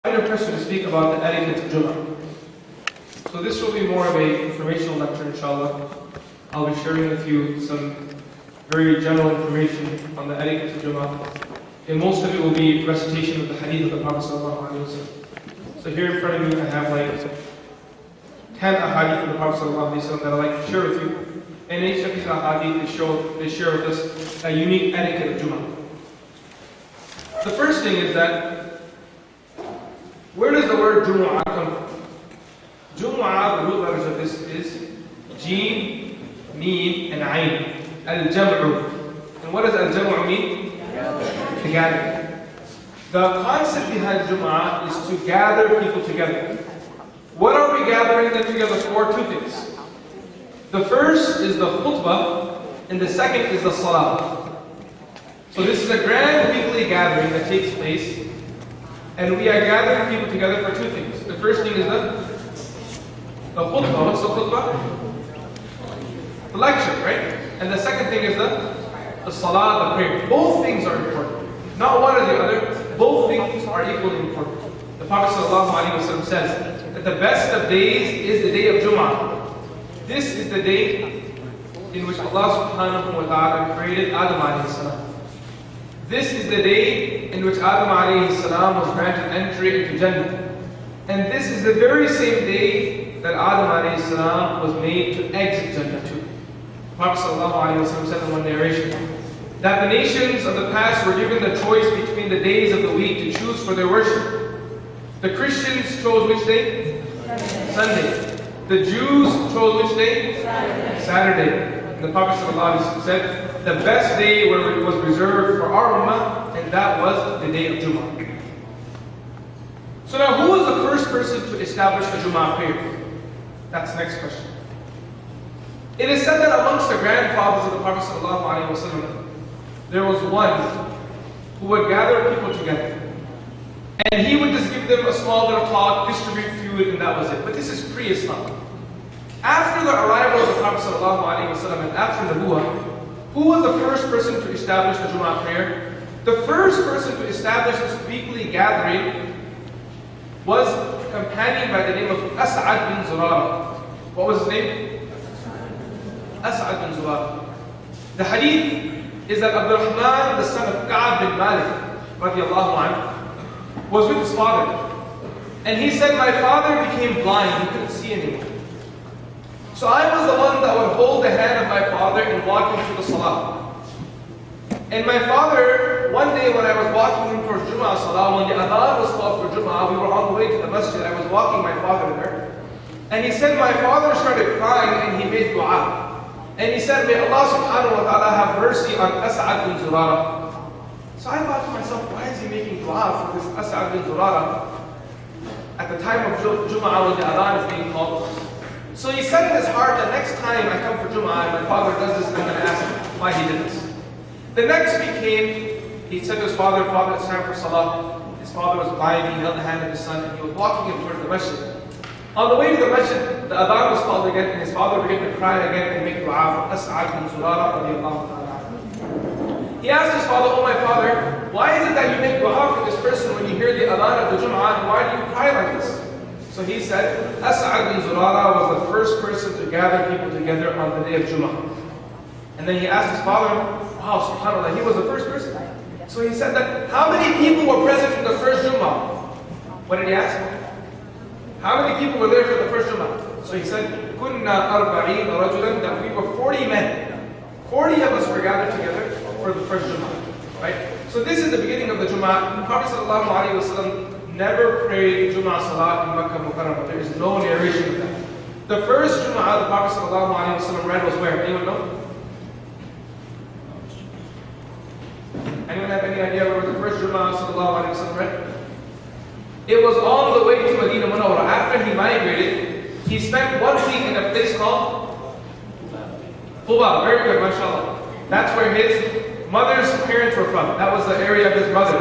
I'm a person to speak about the etiquette of Jummah. So this will be more of an informational lecture, inshallah. I'll be sharing with you some very general information on the etiquette of Jummah. And most of it will be recitation of the hadith of the Prophet ﷺ. So here in front of me I have like 10 ahadith of the Prophet ﷺ that I'd like to share with you. And each of these ahadith they share with us a unique etiquette of Jummah. The first thing is that, where does the word Jumu'ah come from? Jumu'ah, the root letters of this is Jeen, Meen, and Ayn. Al-Jam'u. And what does Al-Jam'u mean? To gather. The concept behind Jumu'ah is to gather people together. What are we gathering them together for? Two things. The first is the khutbah, and the second is the salah. So this is a grand weekly gathering that takes place. And we are gathering people together for two things. The first thing is the khutbah. What's the khutbah? The lecture, right? And the second thing is the salah, the prayer. Both things are important. Not one or the other. Both things are equally important. The Prophet ﷺ says that the best of days is the day of Jummah. This is the day in which Allah subhanahu wa ta'ala created Adam alayhi salam. This is the day in which Adam alayhi salam was granted entry into Jannah. And this is the very same day that Adam alayhi salam was made to exit Jannah too. The Prophet ﷺ said in one narration that the nations of the past were given the choice between the days of the week to choose for their worship. The Christians chose which day? Sunday. The Jews chose which day? Saturday. And the Prophet ﷺ said, the best day was reserved for our ummah, and that was the day of Jummah. So now, who was the first person to establish the Jummah prayer? That's the next question. It is said that amongst the grandfathers of the Prophet ﷺ, there was one who would gather people together. And he would just give them a small little talk, distribute food, and that was it. But this is pre-Islam. After the arrival of the Prophet ﷺ and after Nabuwah, who was the first person to establish the Jummah prayer? The first person to establish this weekly gathering was a companion by the name of As'ad bin Zurara. What was his name? As'ad bin Zurara. The hadith is that Abdurrahman, the son of Ka'ab bin Malik, radiallahu anhu, was with his father. And he said, my father became blind, he couldn't see anymore. So I was the one that would hold the hand of my father and walk him to the salah. And my father, one day when I was walking him towards Jummah salah, when the adhan was called for Jummah, we were on the way to the masjid, I was walking my father there. And he said my father started crying and he made dua. And he said, may Allah subhanahu wa ta'ala have mercy on As'ad bin Zurara. So I thought to myself, why is he making dua for this As'ad bin Zurara at the time of Jummah when the adhan is being called? So he said in his heart that next time I come for Jummah and my father does this, I'm going to ask him why he did this. The next week came, he said to his father, Father, it's time for Salah. His father was blind, he held the hand of his son, and he was walking him towards the masjid. On the way to the masjid, the adhan was called again, and his father began to cry again and make dua for As'ad bin Zurara radiallahu ta'ala. He asked his father, oh my father, why is it that you make dua for this person when you hear the adhan of the Jummah, and why do you cry like this? So he said, As'ad bin Zurara was the first person to gather people together on the day of Jummah. And then he asked his father, wow, subhanAllah, he was the first person. So he said that, how many people were present for the first Jummah? What did he ask? How many people were there for the first Jummah? So he said, Kunna arba'in rajulan, that we were 40 men. 40 of us were gathered together for the first Jummah. Right? So this is the beginning of the Jummah. The Prophet ﷺ never prayed Jummah Salah in Makkah Mukarramah. There is no narration of that. The first Jummah the Prophet ﷺ read was where? Anyone know? Anyone have any idea where the first Jummah ﷺ read? It was on the way to Medina Munawwara. After he migrated, he spent 1 week in a place called Quba. Very good, mashallah. That's where his mother's parents were from. That was the area of his mother,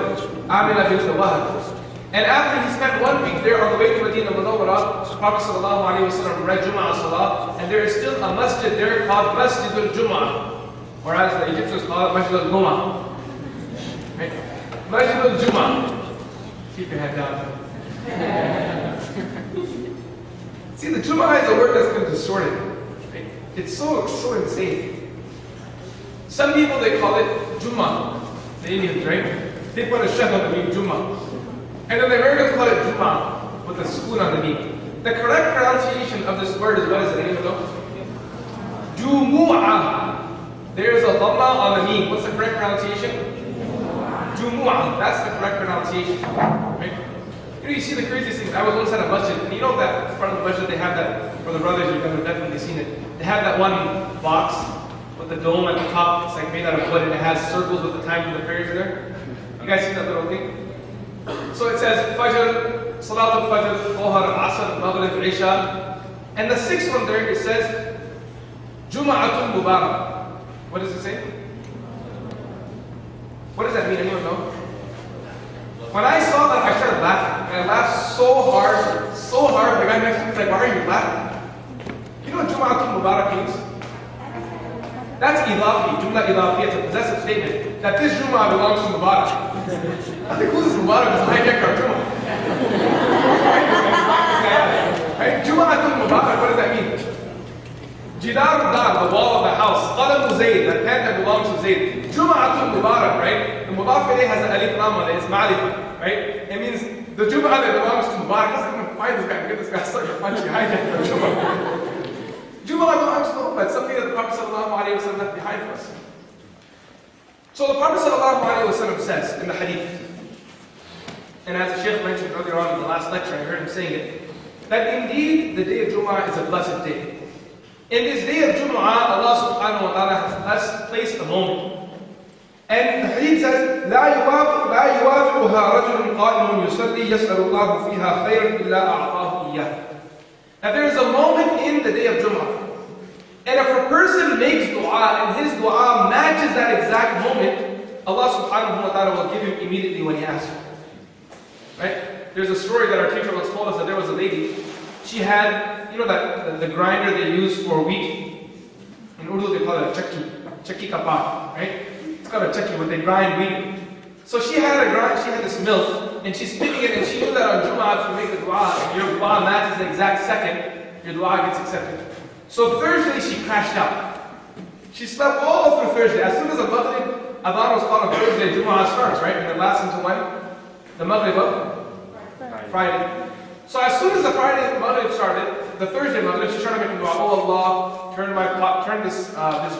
Amina bint Wahab. And after he spent 1 week there on the way to Medina Munawwara, the Prophet ﷺ read Jummah Salah, and there is still a masjid there called Masjid al-Jummah, or as the Egyptians call it, Masjid al-Jummah. Right? Masjid al-Jummah. Keep your head down. See, the Jummah is a word that's been distorted. Right? It's so insane. Some people, they call it Jummah. The Indians, right? They put a shad on the mean Jummah. And then the Americans call it Jummah with a spoon on the mean. The correct pronunciation of this word is what is it? Anyone know? Jumu'ah. There's a dhamma on the mean. What's the correct pronunciation? Jumu'ah. That's the correct pronunciation. Right? You see the craziest thing. I was once at a masjid, and you know that in front of the masjid they have that, for the brothers, you've definitely seen it. They have that one box with the dome at the top. It's like made out of wood, and it has circles with the times of the prayers there. You guys see that little thing? So it says Fajr, Salat al-Fajr, Dhuhr, Asr, Maghrib, Isha. And the sixth one there, it says Jum'atun Mubarak. What does it say? What does that mean? Anyone know? When I saw that, I started laughing. And I laughed so hard. The guy next to me was like, why are you laughing? You know what Jum'atun Mubarak means? That's ilafi, Jumla ilafi. It's a possessive statement that this Jum'ah belongs to Mubarak. I think who's this Mubarak is hijacked our Jum'ah. Right? Jum'atun Mubarak, what does that mean? Jidar dar, the wall of the house. Qadamu Zayd, the pen that belongs to Zayd. Jum'atun Mubarak, right? The Mudaf ilayh has an alif lam on it, it's ma'rifah, right? It means the Jum'ah that belongs to Mubarak. Let's even find this guy and get this guy started punching hijacked our Jum'ah. Jum'ah belongs to the Ummah. It's something that the Prophet ﷺ left behind for us. So the Prophet ﷺ says in the hadith, and as the Shaykh mentioned earlier on in the last lecture, I heard him saying it, that indeed the day of Jum'ah is a blessed day. In this day of Jum'ah, Allah subhanahu wa ta'ala has placed a moment. And the hadith says, لا يوافقها رجل قائم يصلي يسأل الله فيها خيرا إلا أعطاه إياه. That there is a moment in the day of Jummah. And if a person makes dua and his dua matches that exact moment, Allah subhanahu wa ta'ala will give him immediately what he asks for. Right? There's a story that our teacher once told us that there was a lady. She had, you know that the grinder they use for wheat. In Urdu they call it a chakki kapat, right? It's called a chakki, but they grind wheat. So she had this milk, and she's spinning it, and she knew that on Jummah, if you make the dua, and your dua matches the exact second, your dua gets accepted. So Thursday, she crashed out. She slept all through Thursday. As soon as the Maghrib Adhan was called on Thursday, Jummah starts, right? And it lasts until when? The Maghrib of Friday. So as soon as the Friday Maghrib started, the Thursday Maghrib, she started making dua, oh Allah, turn this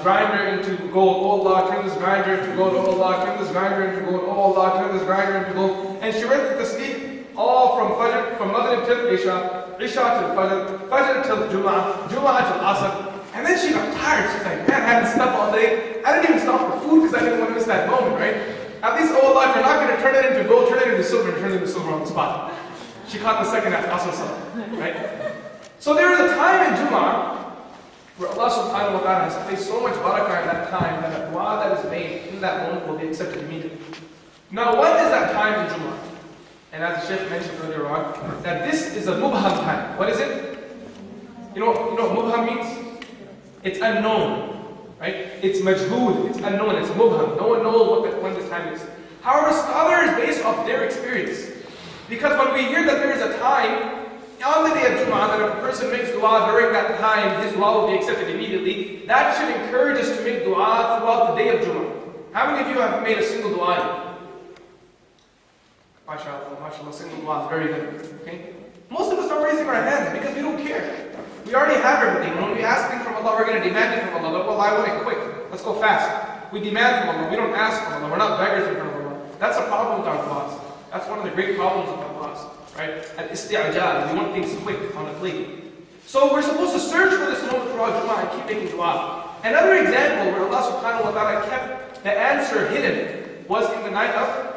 grinder into gold, oh Allah, turn this grinder into gold, oh Allah, turn this grinder into gold, oh Allah, turn this grinder into gold. And she read the tasbih all from Fajr, from Maghrib till Isha, Isha till Fajr, Fajr till Jummah, Jummah till Asr. And then she got tired. She's like, man, I hadn't slept all day. I didn't even stop for food because I didn't want to miss that moment, right? At least, oh Allah, if you're not going to turn it into gold, turn it into silver, and turn it into silver on the spot. She caught the second after Asr Salah, right? So there is a time in Jummah where Allah subhanahu wa ta'ala has placed so much barakah in that time that a dua that is made in that moment will be accepted immediately. Now, when is that time in Jummah? And as the Shaykh mentioned earlier on, that this is a mubham time. What is it? You know what mubham means? It's unknown, right? It's majhood, it's unknown, it's mubham. No one knows when this time is. However, scholars, based off their experience, because when we hear that there is a time on the day of Jummah that if a person makes dua during that time, his dua will be accepted immediately, that should encourage us to make dua throughout the day of Jummah. How many of you have made a single dua yet? MashaAllah, single dua is very good. Okay? Most of us are raising our hands because we don't care. We already have everything. When we ask things from Allah, we're going to demand it from Allah. Well, I want it quick. Let's go fast. We demand from Allah. We don't ask from Allah. We're not beggars in front of Allah. That's a problem with our duas. That's one of the great problems with our duas. Right? Al-isti'ajal. We want things quick on a plate. So we're supposed to search for this moment throughout Jummah and keep making dua. Another example where Allah subhanahu wa ta'ala kept the answer hidden was in the night of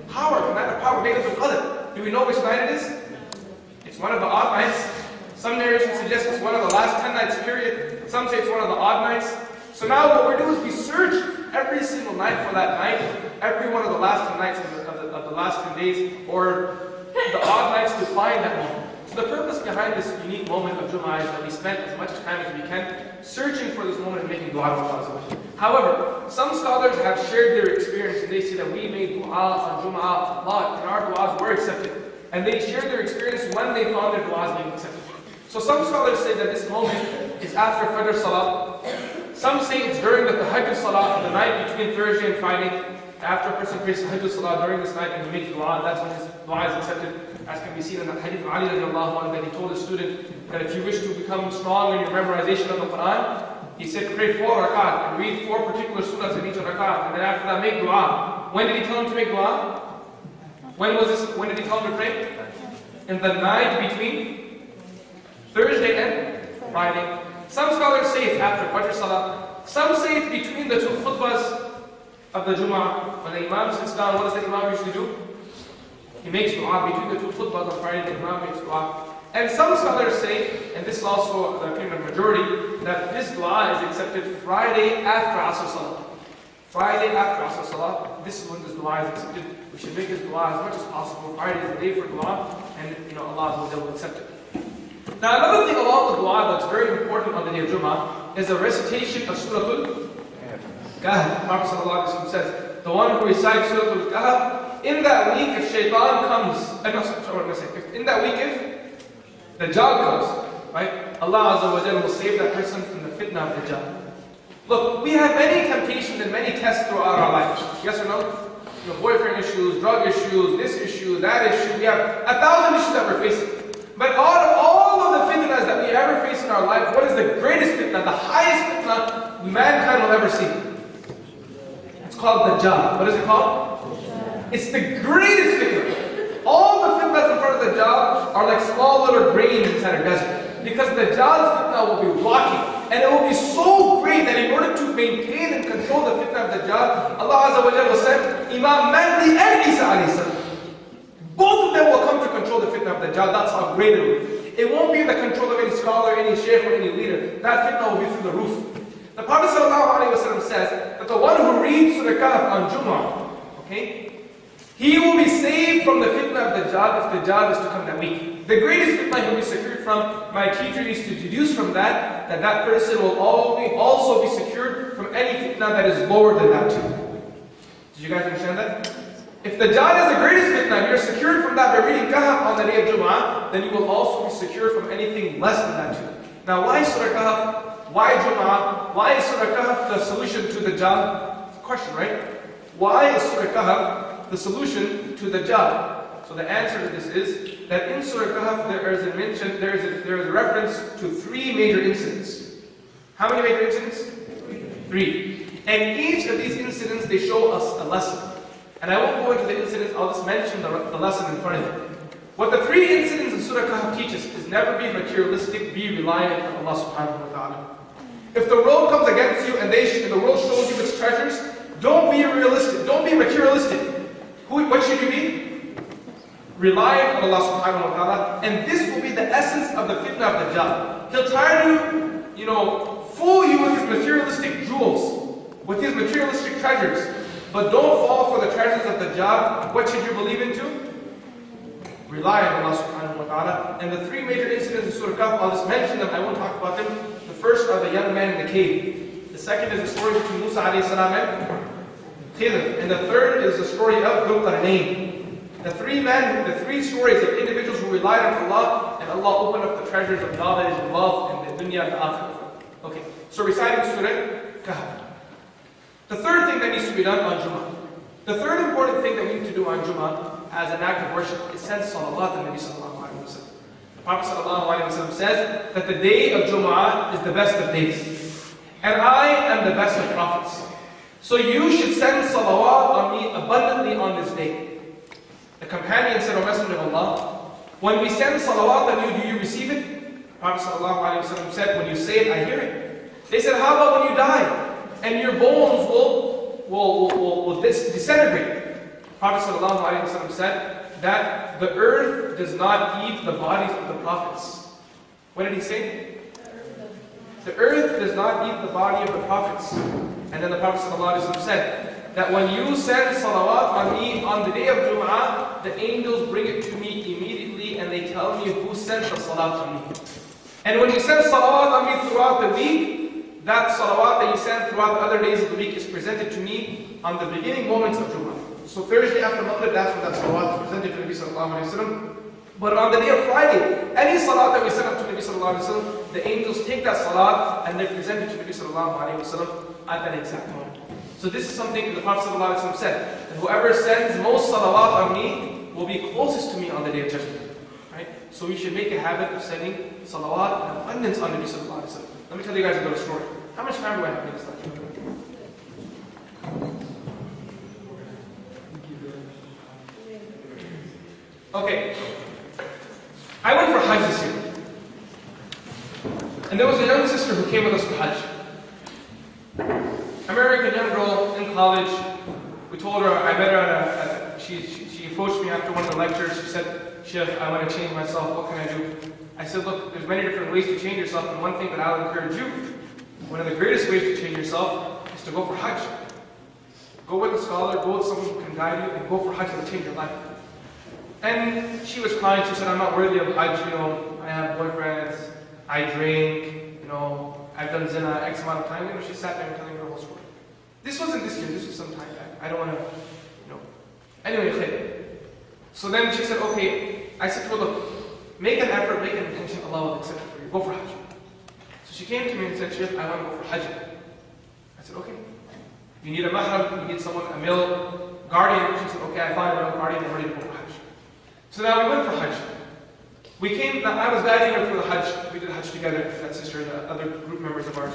power, the night of power, Laylatul Qadr. Do we know which night it is? It's one of the odd nights. Some narrations suggest it's one of the last 10 nights period. Some say it's one of the odd nights. So now what we do is we search every single night for that night, every one of the last 10 nights of the last 10 days, or the odd nights to find that moment. So the purpose behind this unique moment of Jummah is that we spend as much time as we can searching for this moment and making dua to Allah. However, some scholars have shared their experience and they say that we made dua on Jummah a lot and our duas were accepted. and they shared their experience when they found their du'as being accepted. So some scholars say that this moment is after Fajr Salah. Some say it's during the Tahajjud Salah, the night between Thursday and Friday. After a person prays Tahajjud Salah during this night and he makes dua, that's when his dua is accepted. As can be seen in the hadith of Ali radiallahu anhu, that he told his student that if you wish to become strong in your memorization of the Quran, he said pray 4 rakat and read 4 particular surahs in each rakat, and then after that make dua. When did he tell him to make dua? When did he tell him to pray? In the night between Thursday and Friday. Some scholars say it's after Fajr Salah. Some say it's between the 2 khutbahs of the Jummah. When the Imam sits down, what does the Imam usually do? He makes dua between the 2 khutbahs on Friday. The Imam makes dua. And some scholars say, and this is also the opinion of majority, that this dua is accepted Friday after Asr Salah. Friday after Asr Salah, this is when this dua is accepted. We should make this dua as much as possible. Friday is the day for dua, and Allah will accept it. Now another thing along with dua that's very important on the day of Jummah is the recitation of Surah Al-Kahf. Prophet ﷺ says, the one who recites Surah Al-Kahf, in that week if shaitan comes, in that week if Dajjal comes, right? Allah Azza wa Jalla will save that person from the fitna of Dajjal. Look, we have many temptations and many tests throughout our life. Yes or no? Boyfriend issues, drug issues, this issue, that issue. We have 1,000 issues that we're facing. But out of all of the fitnas that we ever face in our life, what is the greatest fitna, the highest fitna mankind will ever see? It's called Dajjal. What is it called? It's the greatest fitna. All the fitnas in front of Dajjal are like small little grains inside a desert. Because Dajjal's fitna will be walking. And it will be so great that in order to maintain and control the fitna of Dajjal, Allah Azza wa Jalla will send Imam Mahdi and Isa alayhi salam. Both of them will come to control the fitna of Dajjal. That's how great it will be. It won't be in the control of any scholar, any sheikh, or any leader. That fitna will be through the roof. The Prophet ﷺ says that the one who reads Surah Kahf on Jummah, okay, he will be saved from the fitna of Dajjal if Dajjal is to come that week. The greatest fitna he will be secured from, my teacher used to deduce from that that person will also be secured from any fitna that is lower than that too. Did you guys understand that? If Dajjal is the greatest fitna and you're secured from that by reading Kahf on the day of Jummah, then you will also be secured from anything less than that too. Now why Surah Kahf? Why Jummah? Why is Surah Kahf the solution to Dajjal? It's a question, right? Why is Surah Kahf the solution to Dajjal? So the answer to this is that in Surah Kahf there is a reference to 3 major incidents. How many major incidents? 3. And each of these incidents, they show us a lesson. And I won't go into the incidents, I'll just mention the lesson in front of you. What the 3 incidents in Surah Kahf teach us is never be materialistic, be reliant on Allah subhanahu wa ta'ala. If the world comes against you and the world shows you its treasures, don't be realistic, don't be materialistic. What should you be? Reliant on Allah subhanahu wa ta'ala. And this will be the essence of the fitna of Dajjal. He'll try to, fool you with his materialistic jewels, with his materialistic treasures. But don't fall for the treasures of Dajjal. What should you believe into? Rely on Allah subhanahu wa ta'ala. And the 3 major incidents in Surah Kahf, I'll just mention them, I won't talk about them. The first are the young man in the cave. The second is the story between Musa alayhi salam and Khidr. And the third is the story of Dhul Qarnayn. The 3 stories of individuals who relied on Allah, and Allah opened up the treasures of knowledge and wealth and the dunya and the akhirah. Okay, so reciting Surah Kahf. The third thing that needs to be done on Jummah. The third important thing that we need to do on Jummah as an act of worship is send salawat on Nabi sallallahu alayhi wa sallam. The Prophet sallallahu alayhi wa sallam says that the day of Jummah is the best of days. And I am the best of prophets. So you should send salawat on me abundantly on this day. The companion said, O Messenger of Allah, when we send salawat on you, do you receive it? The Prophet ﷺ said, when you say it, I hear it. They said, how about when you die? And your bones will disintegrate. The Prophet ﷺ said that the earth does not eat the bodies of the prophets. What did he say? The earth does not eat the body of the prophets. And then the Prophet ﷺ said that when you send salawat on me on the day of Jum'ah, the angels bring it to me immediately and they tell me who sent the salat on me. And when you send salawat on me throughout the week, that salawat that you send throughout the other days of the week is presented to me on the beginning moments of Jum'ah. So Thursday after Maghrib, that's when that salawat is presented to Nabi sallallahu alayhi wa sallam. But on the day of Friday, any salat that we send up to Nabi sallallahu alayhi wa sallam, the angels take that salat and they present it to Nabi sallallahu alayhi wa sallam at that exact moment. So this is something that the Prophet sallallahu alayhi wa sallam said, that whoever sends most salawat on me will be closest to me on the day of judgment. Right? So we should make a habit of sending salawat and abundance on Nabi sallallahu alayhi wa sallam. Let me tell you guys a little story. How much time do I have in this lecture? Okay. I went for Hajj this year. And there was a young sister who came with us for Hajj. American young girl in college. We told her, I met her she approached me after one of the lectures. She said, Sheikh, I want to change myself. What can I do? I said, look, there's many different ways to change yourself. And one thing that I'll encourage you, one of the greatest ways to change yourself is to go for Hajj. Go with a scholar, go with someone who can guide you, and go for Hajj to change your life. And she was crying. She said, I'm not worthy of Hajj. I have boyfriends. I drink. I've done zina X amount of time. She sat there and telling me her whole story. This wasn't this year. This was some time back. I don't want to, Anyway, khair. So then she said, okay. I said to her, look, make an effort, make an intention. Allah will accept it for you. Go for Hajj. So she came to me and said, Sheikh, I want to go for Hajj. I said, okay. You need a mahram. You need someone, a male guardian. She said, okay, I found a male guardian. I'm ready to go for Hajj. So now we went for Hajj. I was guiding her through the Hajj. We did Hajj together, that sister and the other group members of ours.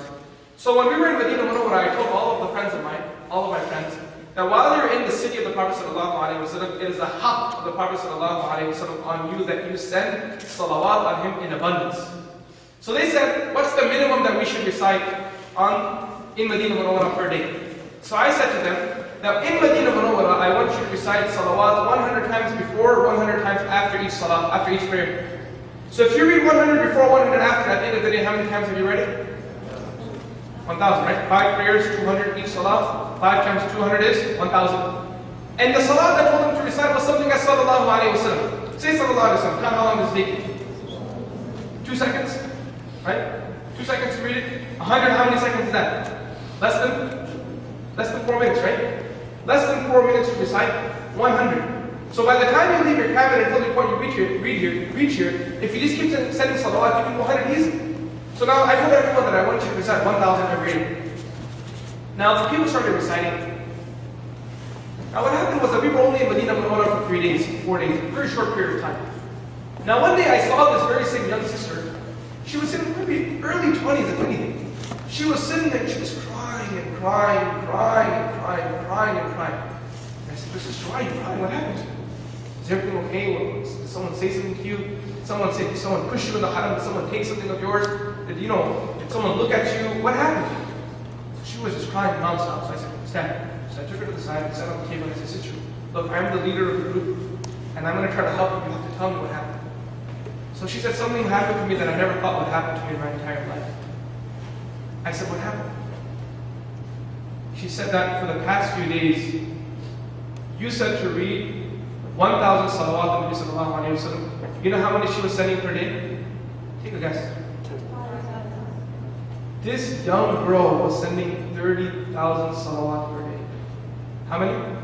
So when we were in Medina Munawwara, I told all of the friends of mine, all of my friends, that while you're in the city of the Prophet ﷺ, it is the haqq of the Prophet ﷺ on you that you send salawat on him in abundance. So they said, what's the minimum that we should recite in Medina Munawwara per day? So I said to them, that in Medina Munawwara, I want you to recite salawat 100 times before, 100 times after each salah, after each prayer. So if you read 100 before, 100 after, at the end of the day, how many times have you read it? 1,000, right? 5 prayers, 200 each salah. 5 times 200 is 1,000. And the salah that I told them to recite was something as sallallahu alayhi wa sallam. Say sallallahu alayhi wa sallam. Count how long does it take? 2 seconds, right? 2 seconds to read it. 100, how many seconds is that? Less than 4 minutes, right? Less than 4 minutes to recite 100. So by the time you leave your cabin until the point you reach here, if you just keep sending salawat, you can go 100 easy. So now I told everyone that I want you to recite 1,000 every day. Now the people started reciting. Now what happened was that we were only in Medina Munawwara for 3 days, 4 days, a very short period of time. Now one day I saw this very same young sister. She was in maybe early 20s if anything. She was sitting there and she was crying and crying and crying and crying and crying and crying. And I said, sister, why are you crying? What happened? Is everything okay? Did someone say something to you? Did someone push you in the haram? Did someone take something of yours? Did someone look at you? What happened? So she was just crying nonstop. So I said, stand. So I took her to the side and sat on the table and I said, sister, look, I'm the leader of the group and I'm going to try to help you. You have to tell me what happened. So she said, something happened to me that I never thought would happen to me in my entire life. I said, what happened? She said that for the past few days, you said to read 1,000 salawat on Nabi sallallahu alayhi wa sallam. You know how many she was sending per day? Take a guess. This young girl was sending 30,000 salawat per day. How many?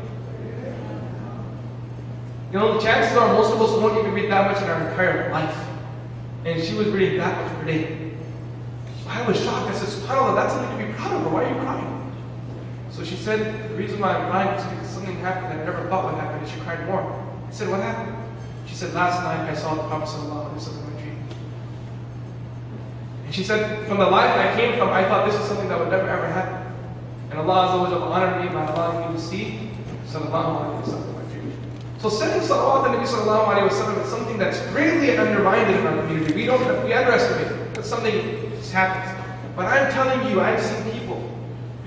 The chances are most of us won't even read that much in our entire life. And she was reading that much per day. So I was shocked. I said, SubhanAllah, that's something to be proud of. Why are you crying? So she said, the reason why I'm crying is because something happened that I never thought would happen. And she cried more. I said, what happened? She said, last night I saw the Prophet sallallahu alayhi wa sallam in my dream. And she said, from the life I came from, I thought this is something that would never ever happen. And Allah Azza wa Jalla honored me by allowing me to see sallallahu alayhi wa sallam in my dream. So sending salawat to Nabi sallallahu alayhi wa sallam is something that's greatly undermined in our community. We underestimate it. That's something that just happens. But I'm telling you, I've seen people.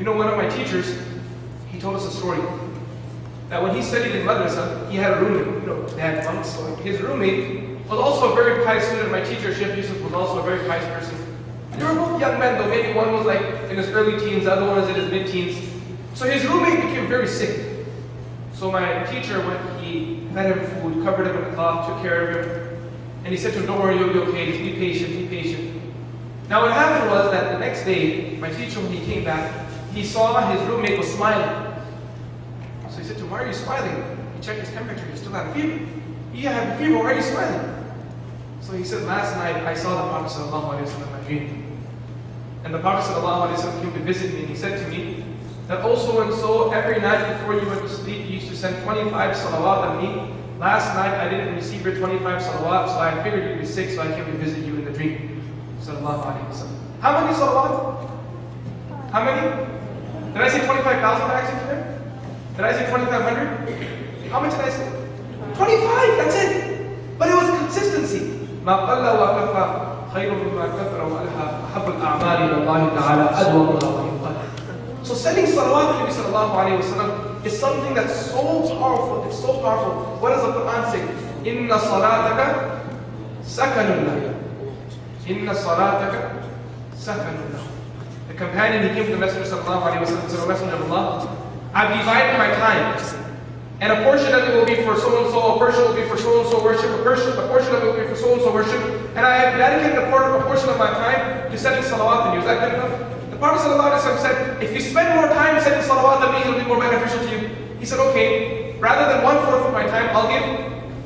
One of my teachers, he told us a story. That when he studied in madrasa, he had a roommate. They had monks. So his roommate was also a very pious student. My teacher, Sheikh Yusuf, was also a very pious person. They were both young men, though maybe one was in his early teens, the other one was in his mid-teens. So his roommate became very sick. So my teacher, he fed him food, covered him in a cloth, took care of him. And he said to him, don't worry, you'll be okay, just be patient, be patient. Now what happened was that the next day, my teacher, when he came back, he saw his roommate was smiling. So he said to him, why are you smiling? He checked his temperature, he still had a fever. Yeah, I have a fever, why are you smiling? So he said, last night I saw the Prophet ﷺ in my dream. And the Prophet ﷺ came to visit me and he said to me that also and so every night before you went to sleep you used to send 25 salawat on me. Last night I didn't receive your 25 salawat, so I figured you'd be sick, so I came to visit you in the dream. Sallallahu alayhi wa sallam. How many salawat? How many? Did I say 25,000 actually today? Did I say 2,500? How much did I say? 25, that's it. But it was consistency. ما قل وكفى خير مما كثر وألهى أحب الأعمال إلى الله تعالى أدومها ويقال. So sending salawat to Nabi sallallahu alayhi wa sallam is something that's so powerful. It's so powerful. What does the Quran say? Inna salataka sakanun lahu. Inna salataka sakanun lahu. The companion, he came to the Messenger sallallahu alayhi wa sallam and said, O Messenger of Allah, I've divided my time. And a portion of it will be for so-and-so, a portion will be for so-and-so worship, a portion of it will be for so-and-so worship. And I have dedicated a portion of my time to sending salawat on you. Is that good enough? The Prophet ﷺ said, if you spend more time sending salawat on me, it will be more beneficial to you. He said, okay, rather than 1/4 of my time, I'll give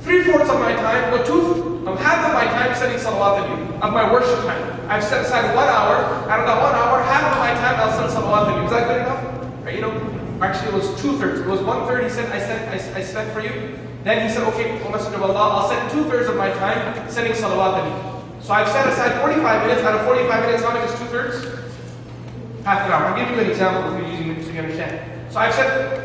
3/4 of my time, or half of my time sending salawat on you, of my worship time. I've set aside 1 hour, out of that 1 hour, half of my time I'll send salawat on you. Is that good enough? Right, actually it was 2/3. It was 1/3 he said, I spent for you. Then he said, okay, O Messenger of Allah, I'll spend 2/3 of my time sending salawat on you. So I've set aside 45 minutes. Out of 45 minutes, how much is 2/3? Half an hour. I'll give you an example if you're using it so you understand. So I've said,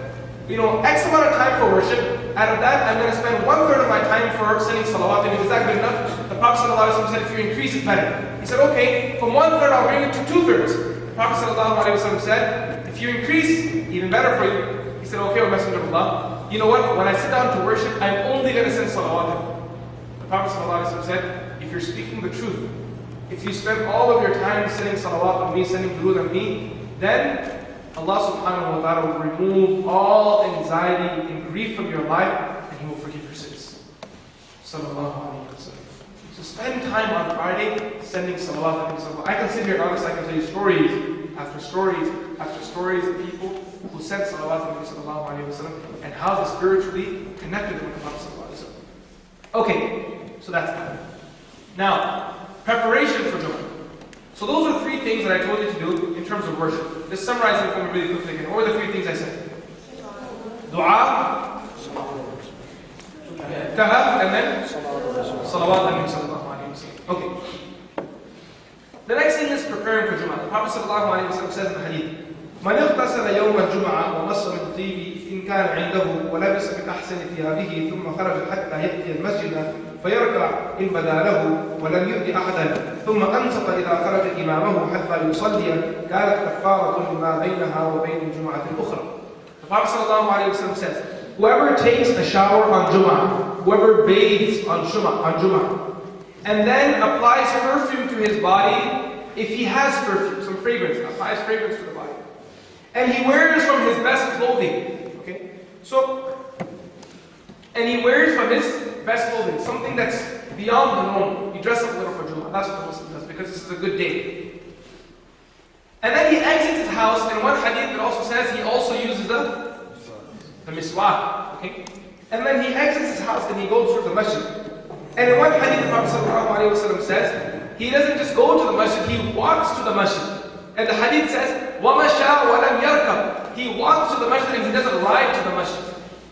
X amount of time for worship. Out of that, I'm going to spend 1/3 of my time for sending salawat on you. Is that good enough? The Prophet ﷺ said, if you increase it, better. He said, okay, from 1/3 I'll bring it to 2/3. The Prophet ﷺ said, if you increase, even better for you. He said, okay, O Messenger of Allah, you know what? When I sit down to worship, I'm only going to send salawat on you. The Prophet ﷺ said, if you're speaking the truth, if you spend all of your time sending salawat on me, sending durood on me, then Allah subhanahu wa ta'ala will remove all anxiety and grief from your life and He will forgive your sins. Sallallahu alayhi wa sallam. So spend time on Friday sending salawat on me. I can sit here honest, I can tell you stories after stories after stories of people who sent salawat on Nabi sallallahu alayhi wa sallam and how they spiritually connected them with the Prophet sallallahu alayhi wa sallam. Okay, so that's that. Now, preparation for Jummah. So those are 3 things that I told you to do in terms of worship. Just summarizing for me really quickly again. What were the 3 things I said? Dua, kahf, and then salawat on Nabi sallallahu alayhi wa sallam. Okay. The next thing is preparing for Jummah. The Prophet sallallahu alayhi wa sallam says in the hadith, من اغتسل يوم الجمعة ومص من طيب إن كان عنده ولبس من أحسن ثيابه ثم خرج حتى يأتي المسجد فيركع إن بدا له ولم يؤذي أحدا ثم أنصت إذا خرج إمامه حتى يصلي كانت كفارة ما بينها وبين الجمعة الأخرى. The Prophet sallallahu alayhi wa sallam says, whoever takes a shower on Jummah, whoever bathes on Jummah, and then applies perfume to his body, if he has perfume, some fragrance, applies fragrance to the body, and he wears from his best clothing, okay? And he wears from his best clothing, something that's beyond the norm. You dress up a little for Jummah. That's what the Muslim does, because this is a good day. And then he exits his house, and one hadith that also says he also uses the miswak, okay? And then he exits his house and he goes to the masjid. And in one hadith, the Prophet ﷺ says, he doesn't just go to the masjid, he walks to the masjid. And the hadith says, وَمَشَى وَلَمْ يَرْكَبْ. He walks to the masjid and he doesn't ride to the masjid.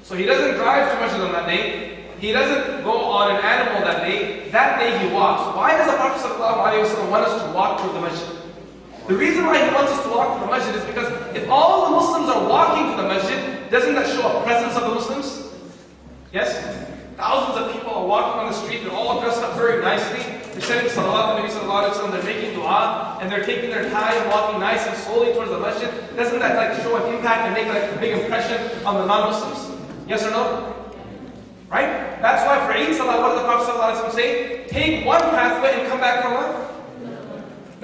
So he doesn't drive to masjid on that day. He doesn't go on an animal that day. That day he walks. Why does the Prophet ﷺ want us to walk to the masjid? The reason why he wants us to walk to the masjid is because if all the Muslims are walking to the masjid, doesn't that show a presence of the Muslims? Yes? Thousands of people are walking on the street, they're all dressed up very nicely. They're sending salawat to Nabi sallallahu alayhi wa sallam, they're making dua, and they're taking their time, walking nice and slowly towards the masjid. Doesn't that show an impact and make a big impression on the non-Muslims? Yes or no? Right? That's why for Eid Salah, what did the Prophet sallallahu alayhi wa sallam say? Take one pathway and come back from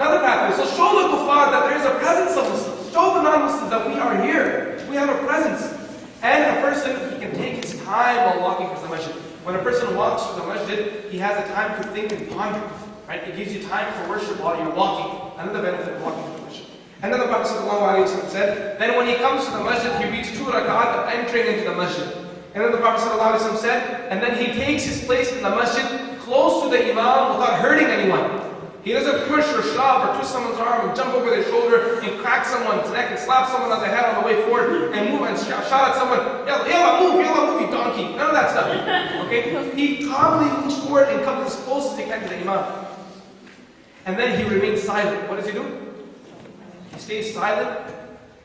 another pathway. So show the kuffar that there is a presence of Muslims. Show the non-Muslims that we are here. We have a presence. And a person, he can take his time while walking to the masjid. When a person walks to the masjid, he has a time to think and ponder. Right? It gives you time for worship while you're walking. Another benefit of walking to the masjid. And then the Prophet ﷺ said, then when he comes to the masjid, he reads 2 rak'at of entering into the masjid. And then the Prophet ﷺ said, and then he takes his place in the masjid close to to the Imam without hurting anyone. He doesn't push or shove or twist someone's arm and jump over their shoulder and crack someone's neck and slap someone on the head on the way forward and move and shout at someone, yalla move, you donkey. None of that stuff. Okay? He calmly moves forward and comes as close as he can to the Imam. And then he remains silent. What does he do? He stays silent.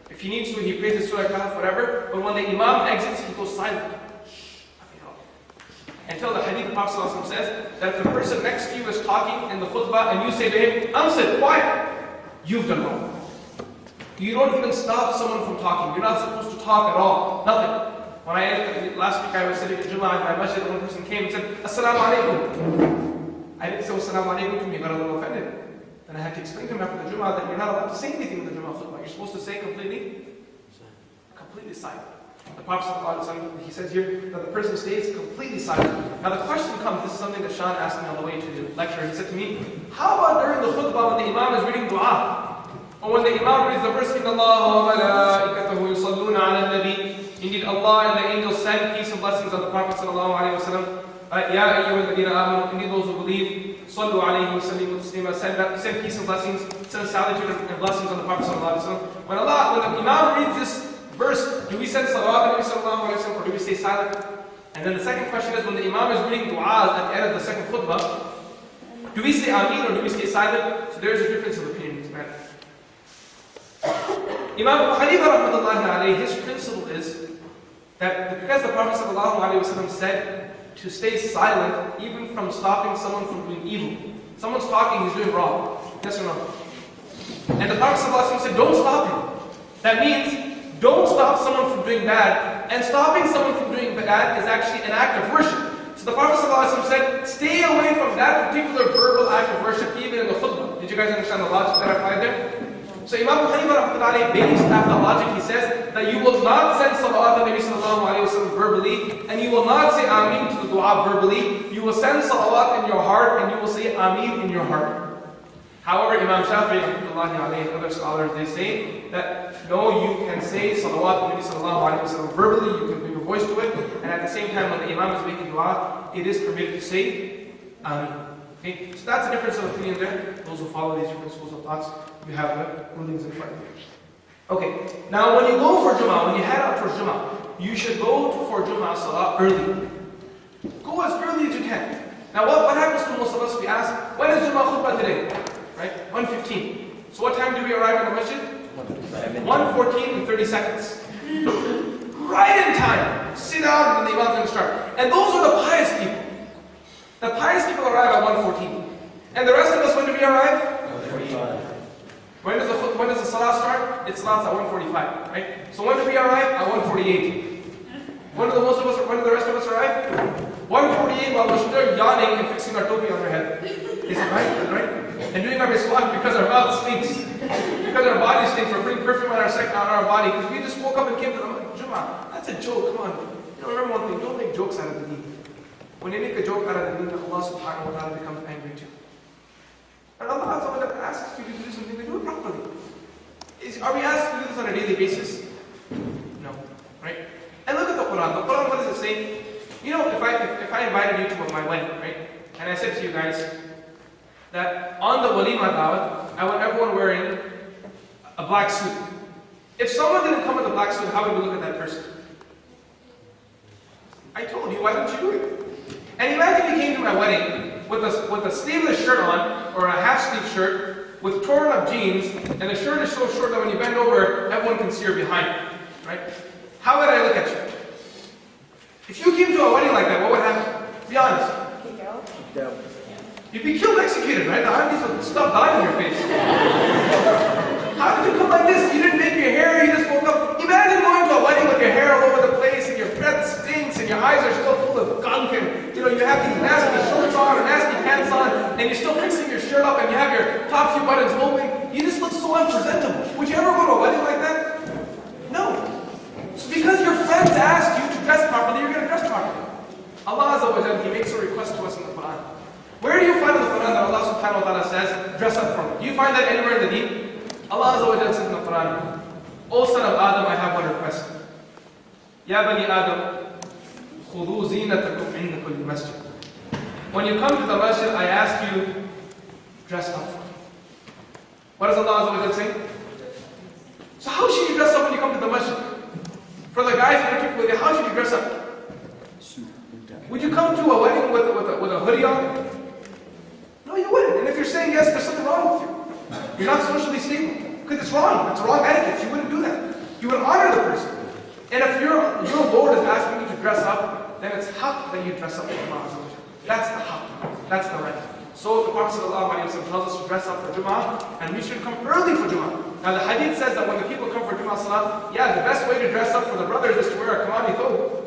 If he needs to, he prays his Surah Kahf, whatever. But when the Imam exits, he goes silent. Until the hadith of Prophet ﷺ says that if the person next to you is talking in the khutbah and you say to him, "Answer, quiet," you've done wrong. You don't even stop someone from talking. You're not supposed to talk at all. Nothing. When last week I was sitting in Jummah in my masjid, one person came and said, "Assalamu alaikum." I didn't say Assalamu alaikum to him, he got a little offended. Then I had to explain to him after the Jummah that you're not allowed to say anything in the Jummah khutbah. You're supposed to say completely silent. The Prophet ﷺ, he says here that the person stays completely silent. Now the question comes, this is something that Sean asked me on the way to the lecture. He said to me, how about during the khutbah when the Imam is reading dua? Or when the Imam reads the verse, إِنَّ اللَّهَ وَمَلَائِكَتَهُ يُصَلُّونَ عَلَى النَّبِيِّ. Indeed, Allah and the angels send peace and blessings on the Prophet ﷺ. يَا أَيُّهَا الَّذِينَ آمَنُوا. Indeed, those who believe, صَلُّوا عَلَيْهِ وَسَلِّمُوا تَسْلِيمًا. Send peace and blessings, send salutary and blessings on the Prophet ﷺ. When the Imam reads this verse, do we send salawat on Nabi sallallahu alayhi wa sallam, or do we stay silent? And then the second question is, when the Imam is reading du'as at the end of the second khutbah, do we say Ameen or do we stay silent? So there is a difference of opinion in this matter. Imam Abu Hanifa rahmatullahi alayhi, his principle is that because the Prophet sallallahu alayhi wa sallam said to stay silent even from stopping someone from doing evil. Someone's talking, he's doing wrong. Yes or no? And the Prophet sallallahu alayhi wa sallam said, don't stop him. That means, don't stop someone from doing bad, and stopping someone from doing bad is actually an act of worship. So the Prophet ﷺ said, stay away from that particular verbal act of worship, even in the khutbah. Did you guys understand the logic that I applied there? So Imam Abu Hanifa based on the logic, he says that you will not send salawat on Nabi sallallahu alayhi wa sallam verbally, and you will not say Ameen to the dua verbally. You will send salawat in your heart, and you will say Ameen in your heart. However, Imam Shafi'i and other scholars, they say that no, you can say salawat on Nabi sallallahu alayhi wa sallam verbally, you can bring your voice to it, and at the same time when the Imam is making dua, it is permitted to say Ameen. Okay? So that's a difference of opinion there. Those who follow these different schools of thoughts, you have the rulings in front of you. Okay, now when you go for Jummah, when you head out towards Jummah, you should go for Jummah Salah early. Go as early as you can. Now what happens to most of us? We ask, when is Jummah khutbah today? Right? 1:15. So what time do we arrive in the masjid? 1:14 and 30 seconds. Right in time. Sit down and the Imam's going to start. And those are the pious people. The pious people arrive at 1:14. And the rest of us, when do we arrive? 1:45. When does the salah start? It starts at 1:45, right? So when do we arrive? At 1:48. When do the rest of us arrive? 1:48 while we're still yawning and fixing our topi on our head. Is it right? Is it right? And doing our miswak because our mouth stinks. Because our body stinks. We're putting perfume on our body because we just woke up and came to the Jummah. That's a joke, come on. You know, remember one thing, don't make jokes out of the deen. When you make a joke out of the deen, Allah subhanahu wa ta'ala becomes angry too. And Allah asks you to do something, to do it properly. Are we asked to do this on a daily basis? No. Right? And look at the Quran. The Quran, what does it say? You know, if I invited you to my wedding, right? And I said to you guys that on the walima da'wah, I want everyone wearing a black suit. If someone didn't come with a black suit, how would we look at that person? I told you, why didn't you do it? And imagine you came to my wedding with a sleeveless shirt on, or a half-sleeve shirt, with torn up jeans, and the shirt is so short that when you bend over, everyone can see your behind. Right? How would I look at you? If you came to a wedding like that, what would happen? Be honest. You'd be killed, executed, right? The aunties would stuff dye in your face. How did you come like this? You didn't make your hair, you just woke up. Imagine going to a wedding with your hair all over the place, and your breath stinks, and your eyes are still full of gunk, and you have these nasty shorts on, or nasty pants on, and you're still fixing your shirt up, and you have your top few buttons open. You just look so unpresentable. Would you ever go to a wedding like that? No. So because your friends asked you to dress properly, you're going to dress properly. Allah Azza wa Jalla, He makes a request to us in the Quran. Where do you find in the Quran that Allah subhanahu wa ta'ala says, dress up for me? Do you find that anywhere in the deen? Allah Azza wa Jalla says in the Quran, O son of Adam, I have one request. Ya bani Adam, khudhu zinatakum inda kulli masjid. when you come to the masjid, I ask you, dress up for me. What does Allah Azza wa Jalla say? So how should you dress up when you come to the masjid? For the guys and the people with you, how should you dress up? Would you come to a wedding with a hoodie on? No, you wouldn't. And if you're saying yes, there's something wrong with you. You're not socially stable. Because it's wrong. It's wrong etiquette. You wouldn't do that. You would honor the person. And if your Lord is asking you to dress up, then it's haq that you dress up for Allah. That's the haq. That's the right. So the Prophet ﷺ tells us to dress up for Jummah, and we should come early for Jummah. Now the hadith says that when the people come for Jummah Salah, yeah, the best way to dress up for the brothers is to wear a Kamani thobe.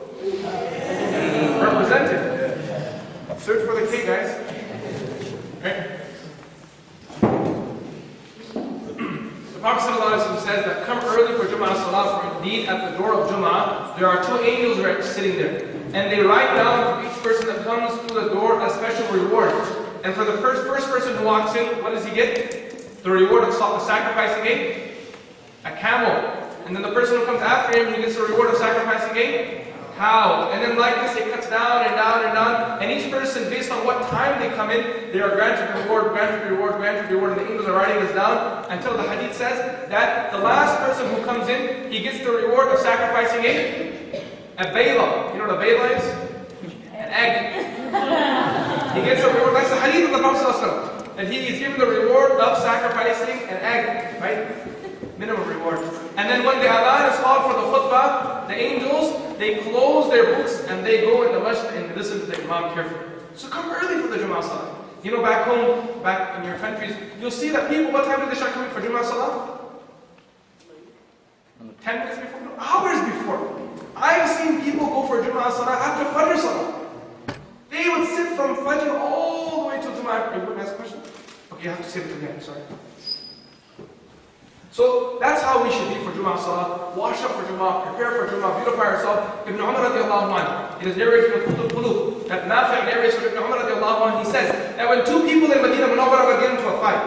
Represented. Search for the K, guys. Right? The Prophet ﷺ says that come early for Jummah Salah, for indeed at the door of Jummah, there are two angels sitting there. And they write down for each person that comes through the door a special reward. And for the first person who walks in, what does he get? The reward of sacrificing a camel. And then the person who comes after him, he gets the reward of sacrificing a cow. And then like this, it cuts down and down and down. And each person, based on what time they come in, they are granted reward, granted reward, granted reward. And the angels are writing this down until the hadith says that the last person who comes in, he gets the reward of sacrificing a bayla. You know what a bayla is? An egg. He gets a reward. That's the hadith of the Prophet ﷺ, that he is given the reward of sacrificing an egg, right? Minimum reward. And then when the adhan is called for the khutbah, the angels, they close their books and they go in the masjid and listen to the imam carefully. So come early for the Jummah Salah. You know, back home, back in your countries, you'll see that people, what time do they start coming for Jummah Salah? 10 minutes before? No, hours before. I've seen people go for Jummah Salah after Fajr Salah. They would sit from Fajr all the way till Jummah. You want to ask a question? Okay, you have to say it again, sorry. So that's how we should be for Jummah Salah. Wash up for Jummah, prepare for Jummah, beautify ourselves. Ibn Umar radiallahu anhu, it is narrated in Qutb al-Qulub that Nafi' narrates from Ibn Umar radiallahu anhu, he says that when two people in Medina Munawwara would get into a fight,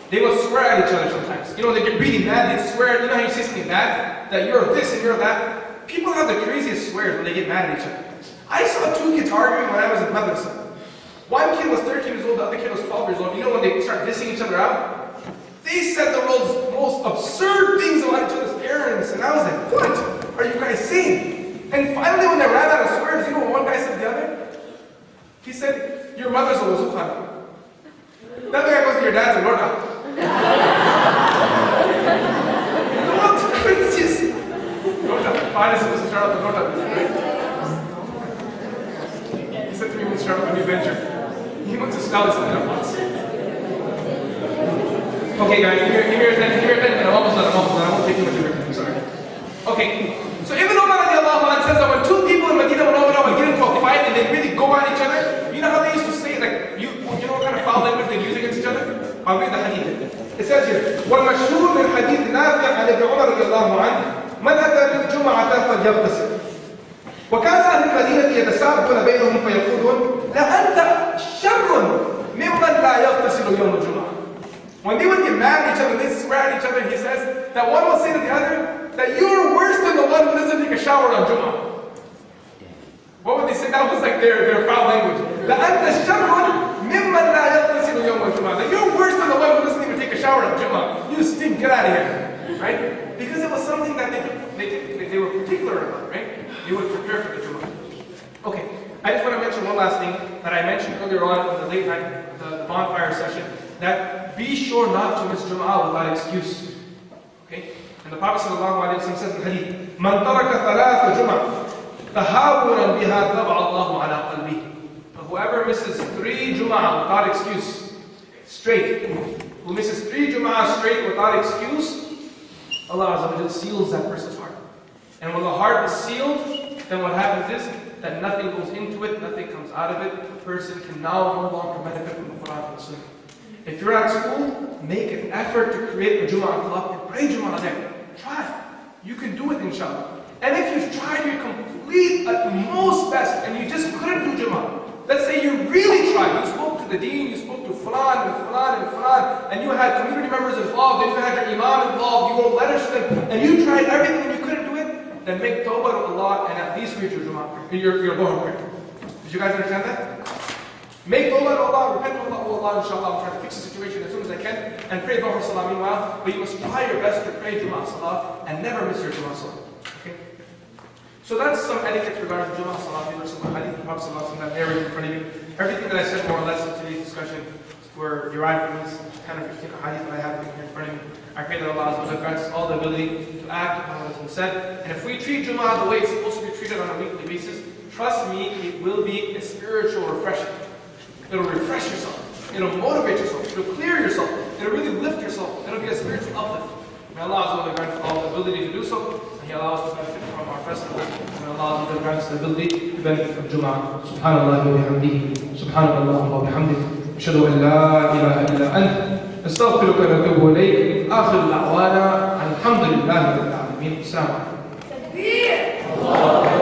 they would swear at each other sometimes. You know, they get really mad, they swear, you know how you say something bad? That you're this and you're that? People have the craziest swears when they get mad at each other. I saw two kids arguing when I was in madrasa. One kid was 13 years old, the other kid was 12 years old. You know when they start dissing each other out? They said the most absurd things about each other's parents. And I was like, what are you guys saying? And finally when they ran out of swears, you know what one guy said to the other? He said, your mother's a wuzukhan. The other guy goes, your dad's a lord. What the craziest? Finally, supposed to start out the lord. He said to me, let's start up a new venture. He wants to start something at once. Okay, guys, give me your attention. I'm almost done. I won't take too much of your time. Sorry. Okay, so Ibn Umar radiallahu anhu says that when two people in Medina would get into a fight and they really go at each other, you know how they used to say, like, you know what kind of foul language they use against each other? I'll read the hadith. It says here, وَالْمَشْهُورُ مِنْ حَدِيثِ نَافِعَ عَنِ ابْنِ عُمَرَ رضي الله عنه مَنْ أَتَى بِالْجُمْعَةَ فَلْيَغْتَسِلْ وكان أهل المدينة يتسابون بينهم فيقولون لأنت شر ممن لا يغتسل يوم الجمعة. When they would get mad at each other, they swear at each other, he says that one will say to the other that you're worse than the one who doesn't take a shower on Jummah. What would they say? That was like their foul language. لأنت شر ممن لا يغتسل يوم الجمعة. That you're worse than the one who doesn't even take a shower on Jummah. You stink, get out of here. Right? Because it was something that they were particular about, right? They would prepare for the Jummah. Okay, I just want to mention one last thing that I mentioned earlier on in the late night, the bonfire session, that be sure not to miss Jummah without excuse. Okay? And the Prophet ﷺ says in the hadith, مَنْ تَرَكَ ثَلَاثَ جُمَعٍ تَهَاوُنًا بِهَا طَبْعَ اللَّهُ عَلَىٰ قَلْبِهِ. Whoever misses 3 Jummah without excuse, straight, who misses 3 Jummah straight without excuse, Allah Azza wa Jalla seals that person's heart. And when the heart is sealed, then what happens is that nothing goes into it, nothing comes out of it. The person can now no longer benefit from the Quran and Sunnah. If you're at school, make an effort to create a Jummah club and pray Jummah there. Try. You can do it, inshallah. And if you've tried your complete, most best, and you just couldn't do Jummah, let's say you really tried, you spoke to the deen, you spoke to Fulan and Fulan and Fulan, and you had community members involved, and you had your imam involved, you wrote letters to them, and you tried everything and you couldn't do it, then make tawbah to Allah and at least read your Dhuhr prayer. Did you guys understand that? Make tawbah to Allah, repent to Allah, oh Allah, inshallah, I'm trying to fix the situation as soon as I can, and pray Dhuhr Salah meanwhile, but you must try your best to pray Jummah Salah and never miss your Jummah Salah. Okay? So that's some etiquette regarding Jummah Salah. These are some hadith of Prophet Sallallahu that area in front of you. Everything that I said more or less in today's discussion were derived from these 10 or 15 hadith that I have here in front of me. I pray that Allah grants us all the ability to act upon what has been said. And if we treat Jummah the way it's supposed to be treated on a weekly basis, trust me, it will be a spiritual refreshing. It'll refresh yourself. It'll motivate yourself. It'll clear yourself. It'll really lift yourself. It'll be a spiritual uplift. May Allah grant us all the ability to do so. And He allows us to benefit from our festivals. And Allah grant us the ability to benefit from Jummah. Subhanallah wa bihamdihi. Subhanallah wa bihamdihi. Ashhadu an la ilaha illa anta. نستغفرك ونتوب إليك. آخر دعوانا الحمد لله رب العالمين. السلام عليكم.